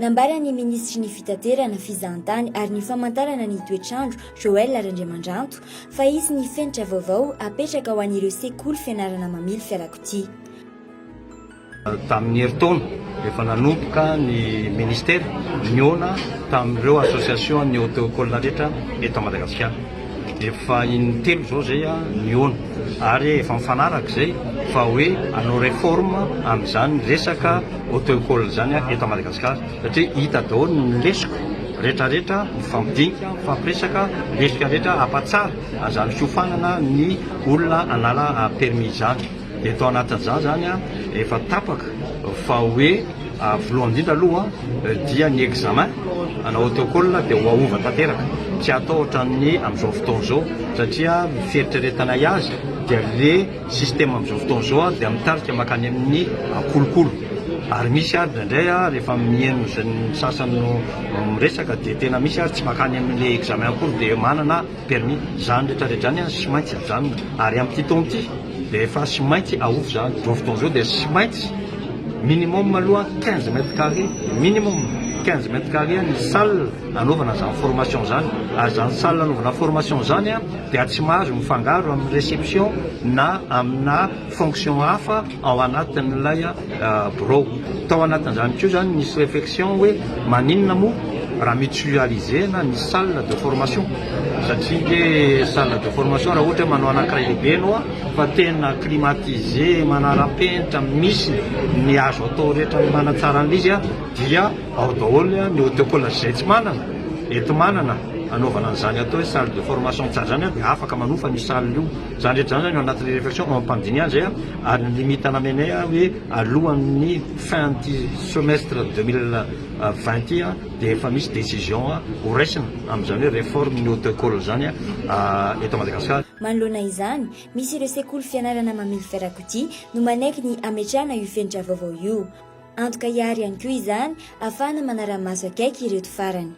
nambaran'ny minisitry ny fitaterana fizahantany ary ny famantarana ny toetr'andro Joël Randriamandranto fa Hisy Fenitra Vaovao Hapetraka ho an'ireo Sekoly Fianarana Mamily Fiarakodia. Tamin'ny herintaona efa nanomboka ny minisitry niona tamin'ireo association ny auto-école rehetra eto Madagasikara. Efa intelo zao zay niona ary efa mifanaraka zay fa hoe hanao réforme amin'izany resaka auto-école zany eto Madagasikara satria hita daholo ny lesoko rehetrarehetra mifampidinika mifampiresaka lesika rehetra ampatsara azany fiofanana ny olona anala permis zany. Eto anatin'izany zany efa tapaka fa hoe voalohany indrindra aloha dia ny examen ana auto-école dia ho aova tanteraka tsy atao ohatran'ny amin'izao fotoana izao satria fieritreretana azy dia le système amin'izao fotoana izao dia mitarika makany amin'ny kolokolo ary misy ary indraindray rehefa mihaino ny sasany miresaka dia tena misy ary tsy makany amin'le examen akory dia manana permis zany rehetrarehetra zany sy maintsy ajanona ary amin'ity taona ity dia efa sy maintsy aovo zany izao fotoana izao dia sy maintsy minimum aloha 15 mètres carrés minimum 15 mètres carrés ny salle anaovana zany formation zany ary zany salle anaovana formation zany dia tsy mahazo mifangaro amin'ny réception na amina fonction hafa ao anatin'ilay bureau. Tao anatin'izany koa zany nisy réflexion hoe maninona moa raha mutualisena ny salle de formation satria le salle de formation raha ohatra manao anankiray lehibe ianao fa tena climatisé manara-penitra misy ny azo atao rehetra manatsara an'izy dia ao daholo ny auto-école zay tsy manana eto manana anaovana an'izany atao hoe salle de formation tsara zany dia afaka manofa ny salle io zany rehetra zany anatin'ny réflexion ampandiniany zay ary ny limite namenay hoe alohan'ny fin du semestre 2020 dia efa misy décision ho raisina amin'izany hoe réforme ny auto-école zany eto Madagasikara. Manoloana izany misy ireo Sekoly Fianarana Mamily Fiarakodia no manaiky ny ametrahana io Fenitra Vaovao io. Antoka hiary ihany koa izany ahafahana manara-maso akaiky ireto farany.